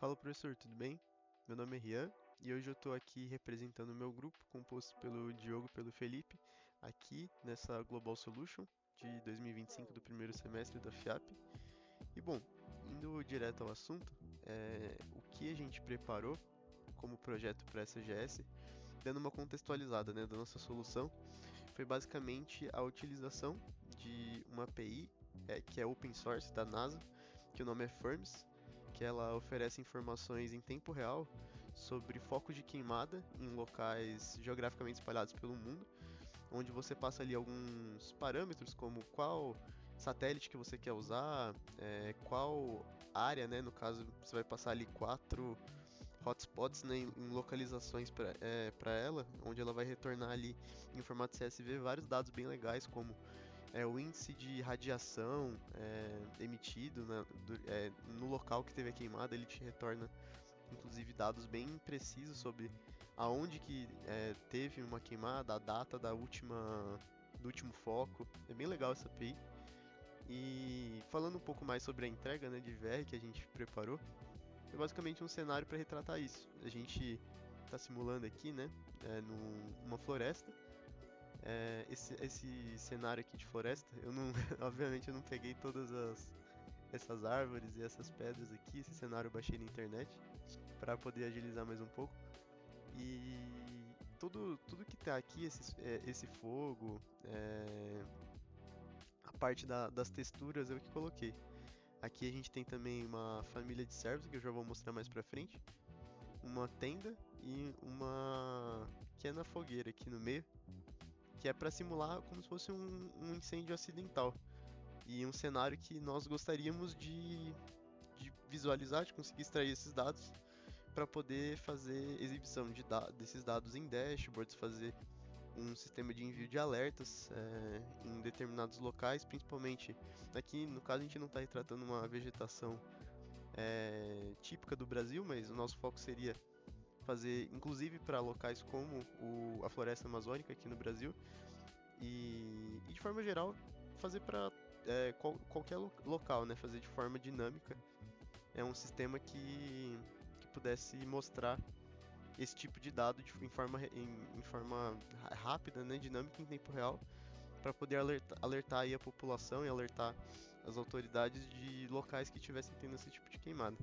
Fala professor, tudo bem? Meu nome é Rian e hoje eu estou aqui representando o meu grupo, composto pelo Diogo e pelo Felipe, aqui nessa Global Solution de 2025 do primeiro semestre da FIAP. E bom, indo direto ao assunto, o que a gente preparou como projeto para essa GS, dando uma contextualizada, né, da nossa solução, foi basicamente a utilização de uma API que é open source da NASA, que o nome é FIRMS, que ela oferece informações em tempo real sobre focos de queimada em locais geograficamente espalhados pelo mundo, onde você passa ali alguns parâmetros como qual satélite que você quer usar, qual área, né? No caso, você vai passar ali quatro hotspots, né, em localizações para ela, onde ela vai retornar ali em formato CSV vários dados bem legais, como o índice de radiação emitido no local que teve a queimada. Ele te retorna inclusive dados bem precisos sobre aonde que teve uma queimada, a data do último foco. É bem legal essa API. E falando um pouco mais sobre a entrega, né, de VR que a gente preparou, é basicamente um cenário para retratar isso. A gente está simulando aqui, né, numa floresta. Esse cenário aqui de floresta, eu não, obviamente eu não peguei essas árvores e essas pedras aqui. Esse cenário eu baixei na internet para poder agilizar mais um pouco. E tudo que tá aqui, esse fogo, a parte das texturas eu que coloquei. Aqui a gente tem também uma família de servos que eu já vou mostrar mais pra frente, uma tenda e uma pequena fogueira aqui no meio, que é para simular como se fosse um incêndio acidental e um cenário que nós gostaríamos de visualizar, de conseguir extrair esses dados para poder fazer exibição desses dados em dashboards, fazer um sistema de envio de alertas em determinados locais, principalmente aqui no caso a gente não está retratando uma vegetação típica do Brasil, mas o nosso foco seria fazer inclusive para locais como a floresta amazônica aqui no Brasil e de forma geral fazer para qualquer local, né? Fazer de forma dinâmica. É um sistema que pudesse mostrar esse tipo de dado em forma rápida, né, dinâmica em tempo real, para poder alertar aí a população e alertar as autoridades de locais que estivessem tendo esse tipo de queimada.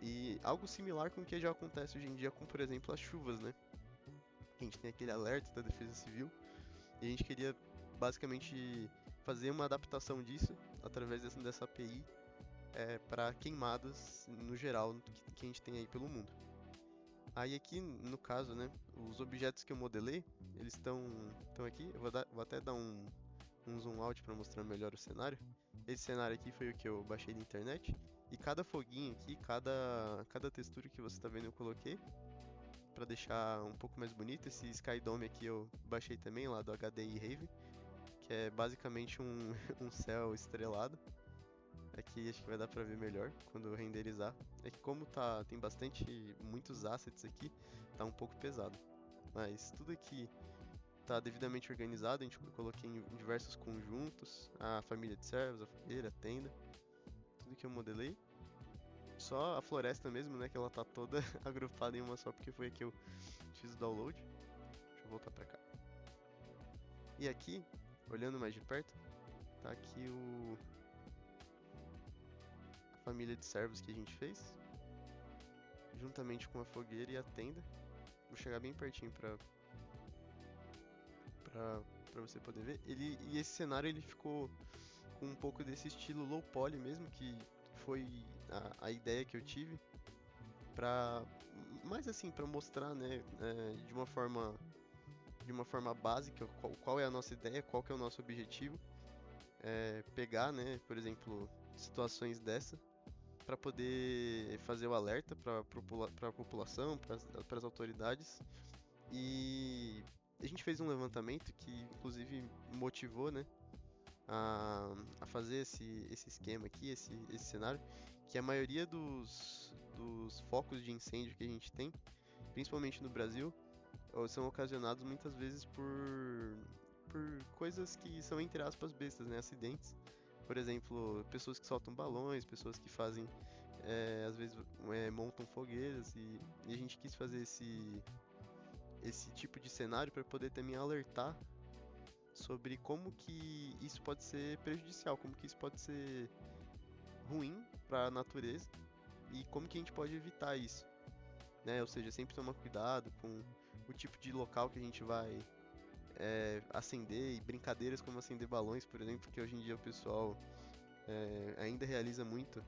E algo similar com o que já acontece hoje em dia com, por exemplo, as chuvas, né? A gente tem aquele alerta da Defesa Civil e a gente queria basicamente fazer uma adaptação disso através dessa API para queimadas no geral que a gente tem aí pelo mundo. Aí aqui, no caso, né, os objetos que eu modelei, eles estão aqui. Vou até dar um zoom out para mostrar melhor o cenário. Esse cenário aqui foi o que eu baixei da internet. E cada foguinho aqui, cada textura que você está vendo eu coloquei para deixar um pouco mais bonito. Esse Sky Dome aqui eu baixei também lá do HDI Rave, que é basicamente um céu estrelado. Aqui acho que vai dar pra ver melhor quando eu renderizar. É que como tem muitos assets aqui, tá um pouco pesado. Mas tudo aqui tá devidamente organizado, eu coloquei em diversos conjuntos, a família de servos, a fogueira, a tenda, tudo que eu modelei. Só a floresta mesmo, né, que ela tá toda agrupada em uma só, porque foi aqui que eu fiz o download. Deixa eu voltar pra cá. E aqui, olhando mais de perto, tá aqui a família de servos que a gente fez, juntamente com a fogueira e a tenda. Vou chegar bem pertinho pra você poder ver. E esse cenário ele ficou com um pouco desse estilo low poly mesmo, que foi a ideia que eu tive pra, mais assim, pra mostrar, né, de uma forma básica qual é a nossa ideia, qual que é o nosso objetivo. Pegar, né, por exemplo, situações dessa para poder fazer o alerta para a população, para as autoridades. E a gente fez um levantamento que, inclusive, motivou, né, a fazer esse esquema aqui, esse cenário, que a maioria dos focos de incêndio que a gente tem, principalmente no Brasil, são ocasionados muitas vezes por coisas que são, entre aspas, bestas, né, acidentes. Por exemplo, pessoas que soltam balões, pessoas que fazem às vezes montam fogueiras e a gente quis fazer esse tipo de cenário para poder também alertar sobre como que isso pode ser prejudicial, como que isso pode ser ruim para a natureza e como que a gente pode evitar isso, né? Ou seja, sempre tomar cuidado com o tipo de local que a gente vai acender e brincadeiras como acender balões, por exemplo, que hoje em dia o pessoal ainda realiza muito,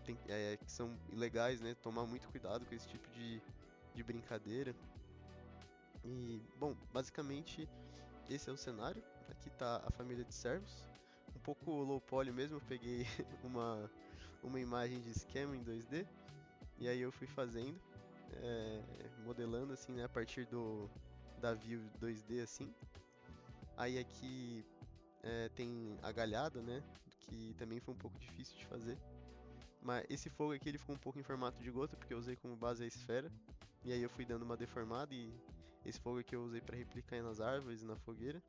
que são ilegais, né? Tomar muito cuidado com esse tipo de brincadeira. E, bom, basicamente esse é o cenário. Aqui tá a família de servos. Um pouco low poly mesmo, eu peguei uma imagem de esquema em 2D e aí eu fui fazendo, modelando assim, né, a partir da view 2D assim. Aí aqui tem a galhada, né, que também foi um pouco difícil de fazer. Mas esse fogo aqui ele ficou um pouco em formato de gota porque eu usei como base a esfera. E aí eu fui dando uma deformada e esse fogo aqui eu usei para replicar nas árvores e na fogueira.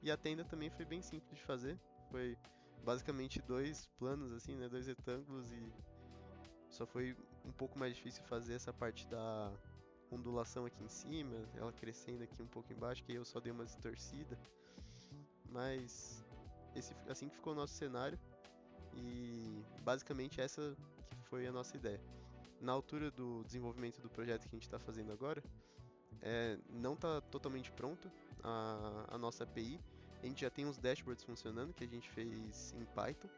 E a tenda também foi bem simples de fazer. Foi basicamente dois planos assim, né, dois retângulos e só foi um pouco mais difícil fazer essa parte da ondulação aqui em cima, ela crescendo aqui um pouco embaixo, que aí eu só dei uma distorcida. Mas assim que ficou o nosso cenário e basicamente essa que foi a nossa ideia. Na altura do desenvolvimento do projeto que a gente está fazendo agora, não está totalmente pronto a nossa API. A gente já tem uns dashboards funcionando que a gente fez em Python,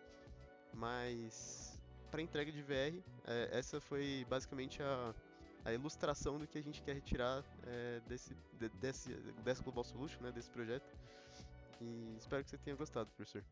mas para entrega de VR, essa foi basicamente a ilustração do que a gente quer retirar dessa Global Solution, né, desse projeto. E espero que você tenha gostado, professor.